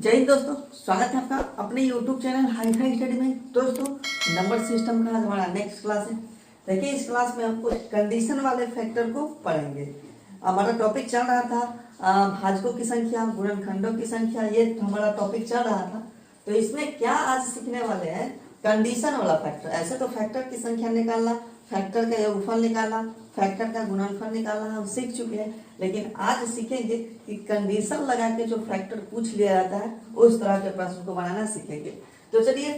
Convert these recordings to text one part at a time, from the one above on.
जय हिंद दोस्तों, स्वागत है आपका अपने YouTube channel hi fi study में। दोस्तों, नंबर सिस्टम का हमारा नेक्स्ट क्लास है। देखिए, इस क्लास में हम कुछ कंडीशन वाले फैक्टर को पढ़ेंगे। हमारा टॉपिक चल रहा था भाजकों की संख्या, गुणनखंडों की संख्या, ये हमारा टॉपिक चल रहा था। तो इसमें क्या आज सीखने वाले हैं, कंडीशन वाला फैक्टर। ऐसे तो फैक्टर की संख्या निकालना, फैक्टर का योगफल निकालना, फैक्टर का गुणनफल निकालना हम सीख चुके हैं, लेकिन आज सीखेंगे कि कंडीशन लगा के जो फैक्टर पूछ लिया जाता है उस तरह के प्रश्न को बनाना सीखेंगे। तो चलिए,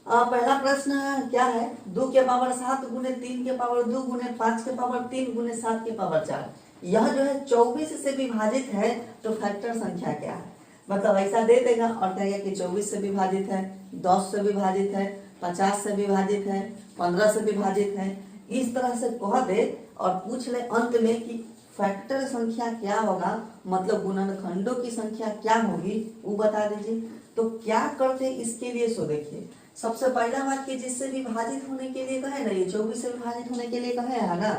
पहला प्रश्न क्या है, 2 के पावर 7 गुने 3 के पावर 2 गुने 5 के पावर 3 गुने 7 के पावर 4। यह जो है 24 से विभाजित है, तो फैक्टर संख्या क्या है। मतलब ऐसा दे देगा और कहेगा कि 24 से विभाजित है, 10 से विभाजित है, 50 से विभाजित है, 15 से विभाजित है। इस तरह से कह दे और पूछ ले अंत में कि फैक्टर संख्या क्या होगा, मतलब गुणनखंडों की संख्या क्या होगी, वो बता दीजिए। तो क्या करते हैं इसके लिए, सो देखिए। सबसे पहला बात कि जिससे विभाजित होने के लिए कहे ना, ये 24 से विभाजित होने के लिए कहे है ना,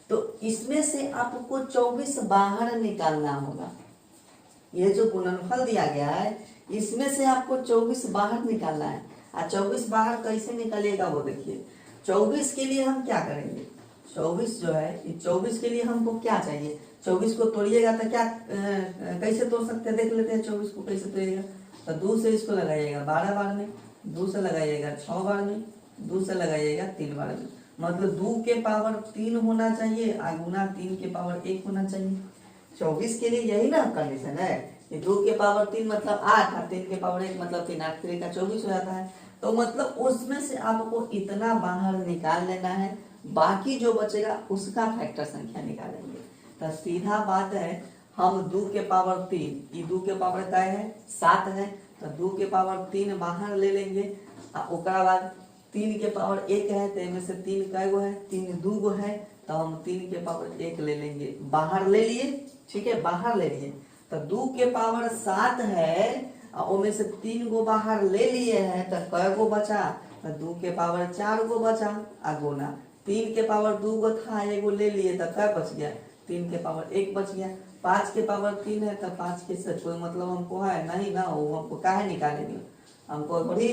तो इसमें से आपको 24 बाहर निकालना होगा। ये जो गुणनफल दिया गया है इसमें से आपको 24 बाहर निकालना है। 24 बाहर कैसे निकलेगा वो देखिए। 24 के लिए हम क्या करेंगे, 24 जो है, 24 के लिए हमको क्या चाहिए। 24 को तोड़िएगा तो क्या कैसे तोड़ सकते हैं, देख लेते हैं 24 को कैसे तोड़िएगा। तो 2 से इसको लगाइएगा 12 बार में, 2 से लगाइएगा 6 बार में, 2 से लगाइएगा 3 बार में। मतलब 2 के पावर 3 होना चाहिए और गुना 3 के पावर 1 होना चाहिए। 24 के लिए यही ना कंडीशन है कि 2 के पावर 3 मतलब 8 और 3 के पावर 1 मतलब 3, 8 3 का 24 हो जाता है। तो मतलब उसमें से आपको इतना बाहर निकाल लेना है, बाकी जो बचेगा उसका फैक्टर संख्या निकालेंगे। तो सीधा बात है, हम 2 के पावर 3, ये 2 के पावर क्या है 7 है, तो 2 के पावर 3 बाहर ले लेंगे। उसके बाद 3 के पावर 1 है, तो इनमें से 3 कै गो है, 3 2 गो है, तो हम 3 के पावर 1 ले लेंगे, बाहर ले लिए। ठीक है, बाहर ले लिए। तो 2 के पावर 7 है, उनमें से 3 गो बाहर ले लिए हैं, तो कै गो बचा, तो 2 के पावर 4 गो बचा। गुना 3 के पावर 2 गो था, एगो ले लिए, तो क्या बच गया, 3 के पावर 1 बच गया। 5 के पावर 3 है, तो 5 के से कोई मतलब हमको है नहीं ना, वो हमको काहे निकालेंगे, हमको बड़ी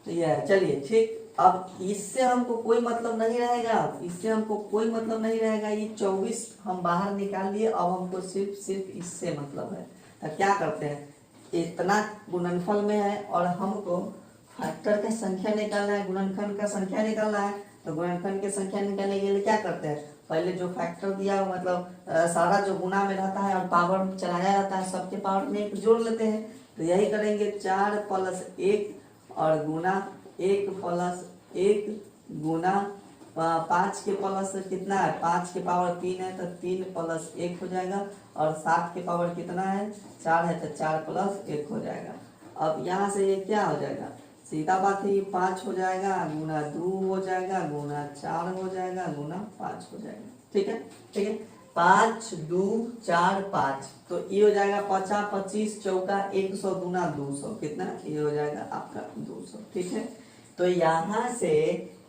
ये। चलिए ठीक, अब इससे हमको कोई मतलब नहीं रहेगा, इससे हमको कोई मतलब नहीं रहेगा। ये 24 हम बाहर निकाल लिए, अब हमको सिर्फ इससे मतलब है। तो क्या करते हैं, इतना गुणनफल में है और हमको फैक्टर का संख्या निकालना है, गुणनखंड का संख्या निकालना है। तो गुणनखंड की संख्या निकालने के लिए क्या करते हैं, पहले जो फैक्टर दिया हो, मतलब सारा जो गुना में रहता है और पावर चलाया जाता है, सबके पावर में 1 जोड़ लेते हैं। तो यही करेंगे, 4 + 1 और गुना 1 + 1 गुना 5 के प्लस कितना है, 5 के पावर 3 है, तो 3 + 1 हो जाएगा। और 7 के पावर कितना है 4 है, तो 4 + 1 हो जाएगा। अब यहाँ से ये क्या हो जाएगा, सीधा बात है, ये 5 हो जाएगा, गुना 2 हो जाएगा, गुना 4 हो जाएगा, गुना 5 हो जाएगा। ठीक है, ठीक है, 5 2 4 5, तो ये हो जाएगा 50 25 चौका 100 गुना 200, कितना, ये हो जाएगा आपका 200। ठीक है, तो यहाँ से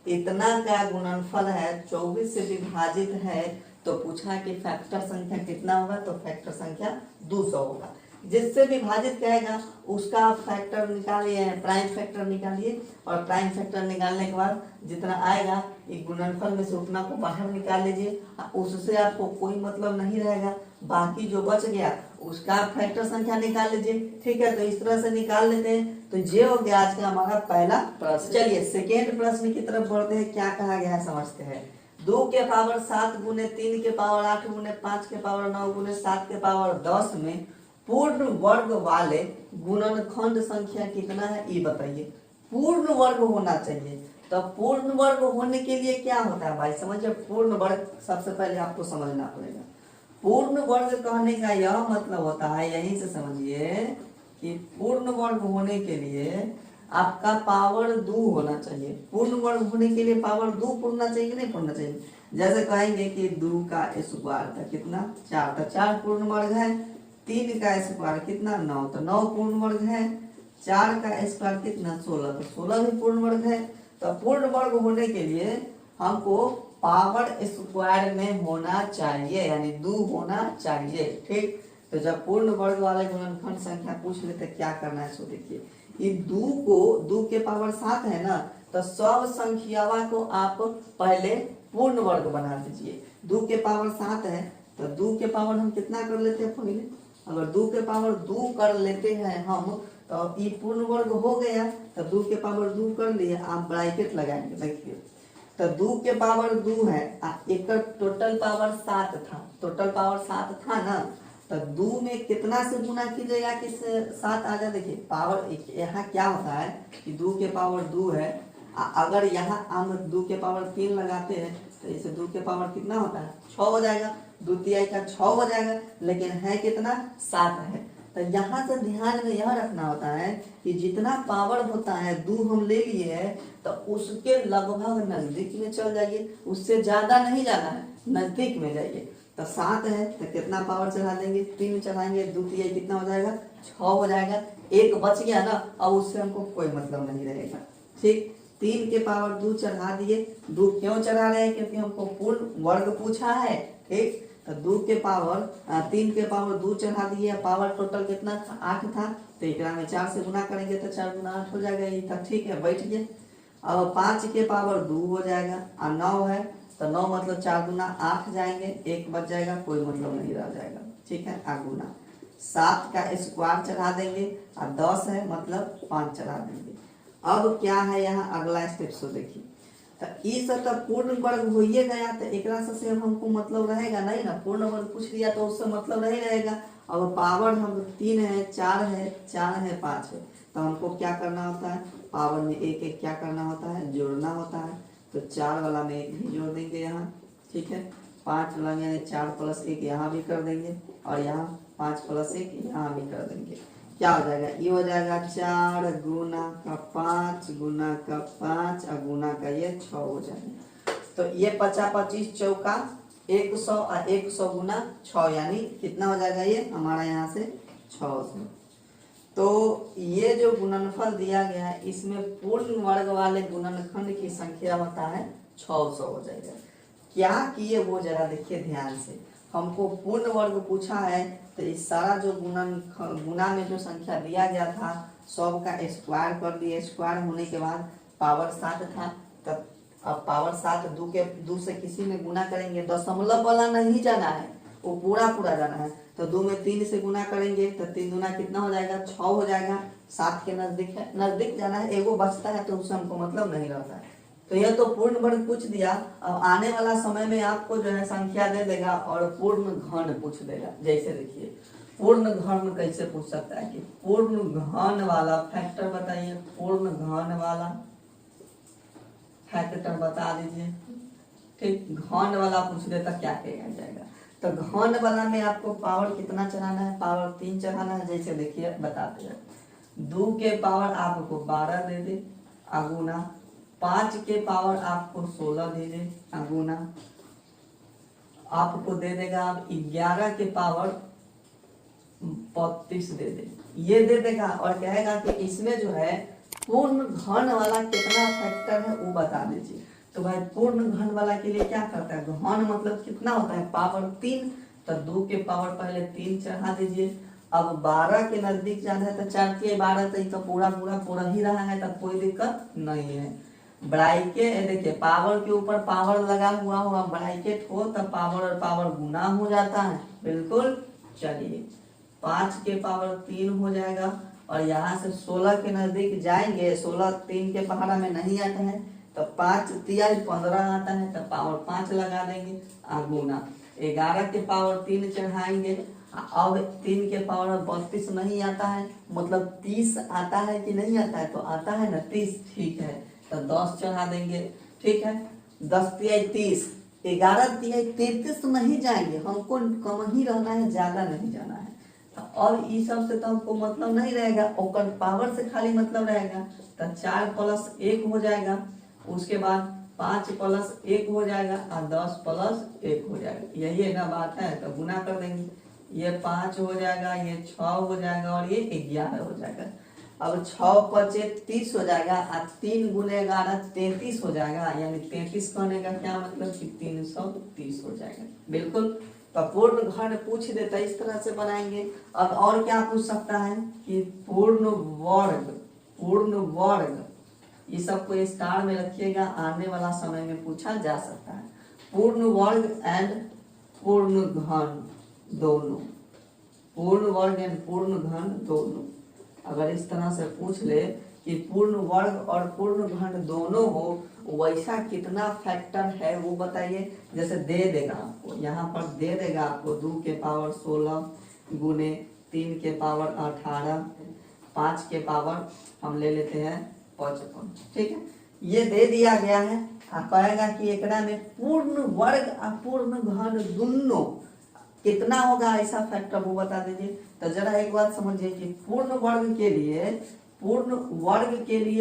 इतना का गुणनफल है, 24 से विभाजित है, तो पूछा कि फैक्टर संख्या कितना होगा, तो फैक्टर संख्या 200 होगा। जिससे विभाजित कहेगा उसका आप फैक्टर निकालिए, प्राइम फैक्टर निकालिए, और प्राइम फैक्टर निकालने के बाद जितना आएगा ये गुणनफल में से उतना को बाहर निकाल लीजिए। उससे आपको कोई मतलब नहीं रहेगा, बाकी जो बच गया उसका फैक्टर संख्या निकाल लीजिए। ठीक है, तो इस तरह से निकाल लेते हैं। तो ये हो गया आज का हमारा पहला प्रश्न। चलिए सेकेंड प्रश्न की तरफ बढ़ते हैं, क्या कहा गया है समझते हैं। 2 के पावर 7 गुने 3 के पावर 8 गुने 5 के पावर 9 गुने 7 के पावर 10 में पूर्ण वर्ग वाले गुणनखंड संख्या कितना है, ये बताइए। पूर्ण वर्ग होना चाहिए, तो पूर्ण वर्ग होने के लिए क्या होता है भाई, समझिए। पूर्ण वर्ग सबसे पहले आपको समझना पड़ेगा। पूर्ण वर्ग कहने का यह मतलब होता है, यहीं से समझिए कि पूर्ण वर्ग होने के लिए आपका पावर 2 होना चाहिए। पूर्ण वर्ग होने के लिए पावर 2 पूर्णना चाहिए कि नहीं पूर्णना चाहिए। जैसे कहेंगे कि 2 का स्क्वायर था कितना 4, तो 4 पूर्ण वर्ग है। 3 का स्क्वायर कितना 9, तो 9 पूर्ण वर्ग है। 4 का स्क्वायर कितना 16, तो 16 भी पूर्ण वर्ग है। तो पूर्ण वर्ग होने के लिए हमको पावर स्क्वायर में होना चाहिए, यानी 2 होना चाहिए। ठीक, तो जब पूर्ण वर्ग वाले गुणनखंड संख्या पूछ लेते क्या करना है, सो देखिए ये 2 के पावर 7 है ना, तो सब संख्यावा को आप पहले पूर्ण वर्ग बना दीजिए। 2 के पावर 7 है तो 2 के पावर हम कितना कर लेते हैं पहले, अगर 2 के पावर 2 कर लेते हैं हम तो ये पूर्ण वर्ग हो गया। तो 2 के पावर 2 कर लिए, आप ब्रैकेट लगाएंगे, देखिए तो 2 के पावर 2 है, एक टोटल पावर 7 था, टोटल पावर 7 था ना, तो 2 में कितना से गुना कीजिएगा कि 7 आ जाए। देखिए पावर यहाँ क्या होता है कि 2 के पावर 2 है, अगर यहाँ हम 2 के पावर 3 लगाते हैं तो इसे 2 के पावर कितना होता है 6 हो जाएगा, 2 तिहाई का 6 हो जाएगा, लेकिन है कितना 7 है। तो यहाँ से ध्यान में यह रखना होता है कि जितना पावर होता है 2 हम ले लिए है तो उसके लगभग नजदीक में चल जाइए, उससे ज्यादा नहीं जाना है, नजदीक में जाइए। तो 7 है तो कितना पावर चढ़ा देंगे, 3 चढ़ाएंगे, 2 तिहाई कितना हो जाएगा 6 हो जाएगा, एक बच गया ना, अब उससे हमको कोई मतलब नहीं रहेगा। ठीक, 3 के पावर 2 चढ़ा दिए, 2 क्यों चढ़ा रहे हैं, क्योंकि हमको पूर्ण वर्ग पूछा है। ठीक, तो 2 के पावर 3 के पावर 2 चढ़ा दिए, पावर टोटल कितना था 8 था, तो एक में 4 से गुना करेंगे तो 4 गुना 8 हो जाएगा, ये था। ठीक है, बैठ गए। अब 5 के पावर 2 हो जाएगा और 9 है तो 9 मतलब 4 गुना 8 जाएंगे, एक बच जाएगा, कोई मतलब नहीं रह जाएगा। ठीक है, गुना 7 का स्क्वायर चढ़ा देंगे और 10 है मतलब 5 चढ़ा देंगे। अब क्या है यहाँ अगला स्टेप, सो देखिए तो इस तो पूर्ण वर्ग हो ही गया, तो एक से हमको मतलब रहेगा नहीं ना, पूर्ण वर्ग पूछ लिया तो उससे मतलब नहीं रहेगा। अब पावर हम 3 है, 4 है, 4 है, 5 है, तो हमको क्या करना होता है, पावर में एक एक क्या करना होता है, जोड़ना होता है। तो 4 वाला में 1 भी जोड़ देंगे यहाँ। ठीक है, 5 वाला में 4 प्लस 1 यहाँ भी कर देंगे और यहाँ 5 प्लस 1 यहाँ भी कर देंगे। क्या हो जाएगा, ये हो जाएगा 4 गुना का 5 गुना का 5 और गुना का ये 6 हो जाएगा। तो ये 50 25 चौका 100 और 100 गुना 6 यानी कितना हो जाएगा, ये हमारा यहाँ से 600। तो ये जो गुणनफल दिया गया है इसमें पूर्ण वर्ग वाले गुणनखंड की संख्या होता है 600 हो जाएगा। क्या किए वो जरा देखिए ध्यान से, हमको पूर्ण वर्ग पूछा है तो इस सारा जो गुना में जो संख्या दिया गया था सब का स्क्वायर कर दिए, स्क्वायर होने के बाद पावर 7 था, तब अब पावर 7 2 से किसी में गुना करेंगे, दशमलव वाला नहीं जाना है, वो पूरा पूरा जाना है। तो 2 में 3 से गुना करेंगे तो 3 गुना कितना हो जाएगा 6 हो जाएगा, 7 के नजदीक है, नजदीक जाना है, एगो बचता है तो उससे हमको मतलब नहीं रहता है। तो यह तो पूर्ण वर्ग पूछ दिया। अब आने वाला समय में आपको जो है संख्या दे देगा और पूर्ण घन पूछ देगा। जैसे देखिए पूर्ण घन कैसे पूछ सकता है कि पूर्ण घन वाला फैक्टर बताइए, पूर्ण घन वाला फैक्टर बता दीजिए। ठीक, घन वाला पूछ देता क्या किया जाएगा, तो घन वाला में आपको पावर कितना चढ़ाना है, पावर 3 चढ़ाना है। जैसे देखिए बताते हैं, 2 के पावर आपको 12 दे दे अगुना, 5 के पावर आपको 16 दे दे अगुना, आपको दे देगा आप 11 के पावर 32 दे दे, ये दे देगा और कहेगा कि इसमें जो है पूर्ण घन वाला कितना फैक्टर है वो बता दीजिए। तो भाई पूर्ण घन वाला के लिए क्या करता है, घन मतलब कितना होता है पावर 3, तो 2 के पावर पहले 3 चढ़ा दीजिए। अब 12 के नजदीक जाना है तो 4 के 12 तो पूरा ही रहा है, तब कोई दिक्कत नहीं है। ब्रैकेट देखिए पावर के ऊपर पावर लगा हुआ ब्रैकेट हो तब पावर और पावर गुना हो जाता है, बिल्कुल। चलिए 5 के पावर 3 हो जाएगा और यहाँ से 16 के नजदीक जाएंगे, 16 3 के पहाड़ा में नहीं आता है तो 5 तिहाई 15 आता है, तब पावर 5 लगा देंगे गुना। 11 के पावर 3 चढ़ाएंगे, अब 3 के पावर 32 नहीं आता है, मतलब 30 आता है कि नहीं आता है, तो आता है ना 30। ठीक है, तो 10 चढ़ा देंगे। ठीक है, 10 तिहाई 30, 11 तिहाई 33 नहीं जाएंगे, हमको कम ही रहना है, ज्यादा नहीं जाना है। और इस सब से तो हमको मतलब नहीं रहेगा, और पावर से खाली मतलब रहेगा। तो 4 प्लस 1 हो जाएगा, उसके बाद 5 प्लस 1 हो जाएगा और 10 प्लस 1 हो जाएगा, यही है ना बात है। तो गुना कर देंगे, ये 5 हो जाएगा, ये 6 हो जाएगा और ये 11 हो जाएगा। अब 6 पचे 30 हो जाएगा और 3 गुने 11 33 हो जाएगा, यानी 33 करने का क्या मतलब कि 330 हो जाएगा, बिल्कुल। तो पूर्ण घन पूछ देता इस तरह से बनाएंगे। अब और क्या पूछ सकता है कि पूर्ण वर्ग, ये सबको स्टार में रखिएगा, आने वाला समय में पूछा जा सकता है। पूर्ण वर्ग एंड पूर्ण घन दोनों, पूर्ण वर्ग एंड पूर्ण घन दोनों, अगर इस तरह से पूछ ले कि पूर्ण वर्ग और पूर्ण घन दोनों हो, वैसा कितना फैक्टर है वो बताइए। जैसे दे देगा आपको, यहाँ पर दे देगा आपको 2 के पावर 16 गुने 3 के पावर 18, 5 के पावर हम ले लेते हैं 55, ठीक है, ये दे दिया गया है। आप कहेगा कि एकरा में पूर्ण वर्ग और पूर्ण घन दोनों कितना होगा, ऐसा फैक्टर वो बता दीजिए। तो जरा एक बात समझिए कि पूर्ण वर्ग के लिए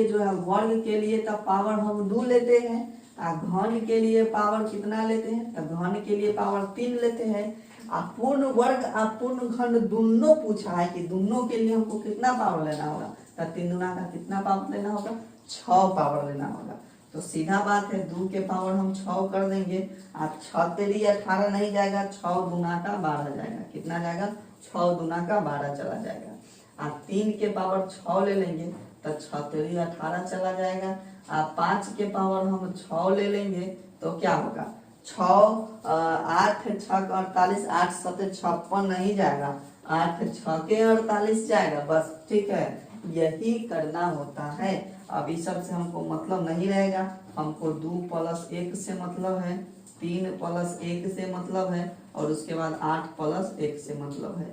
जो है, वर्ग के लिए तो पावर हम 2 लेते हैं, और घन के लिए पावर कितना लेते हैं, तो घन के लिए पावर 3 लेते हैं। और पूर्ण वर्ग और पूर्ण घन दोनों पूछा है कि दोनों के लिए हमको कितना पावर लेना होगा, तो 3 गुना का कितना पावर लेना होगा, 6 पावर लेना होगा। तो सीधा बात है 2 के पावर हम 6 कर देंगे, और 6 तेरी 18 नहीं जाएगा, 6 दूना का 12 जाएगा, कितना जाएगा, 6 दूना का 12 चला जाएगा। और 3 के पावर 6 ले लेंगे तो 6 तेरी 18 चला जाएगा। और 5 के पावर हम 6 ले लेंगे तो क्या होगा, 6 8 6 48, 8 7 56 नहीं जाएगा, 8 6 के 48 जाएगा, बस ठीक है, यही करना होता है। अब इस सब से हमको मतलब नहीं रहेगा, हमको 2 + 1 से मतलब है, 3 + 1 से मतलब है, और उसके बाद 8 + 1 से मतलब है,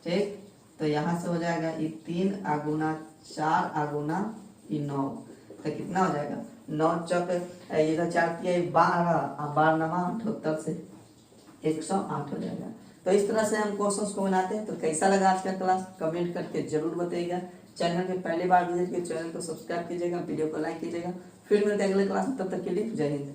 ठीक। तो यहाँ से हो जाएगा ये 3 × 4 × 9, तो कितना हो जाएगा, 9 चौक ये 4 किया 12, और 12 9 78 से 108 हो जाएगा। तो इस तरह से हम क्वेश्चंस को बनाते हैं। तो कैसा लगा आज का क्लास, कमेंट करके जरूर बताइएगा। चैनल पे पहली बार विजिट किए, चैनल को सब्सक्राइब कीजिएगा, वीडियो को लाइक कीजिएगा। फिर मिलते हैं अगले क्लास में, तब तक के लिए जय हिंद।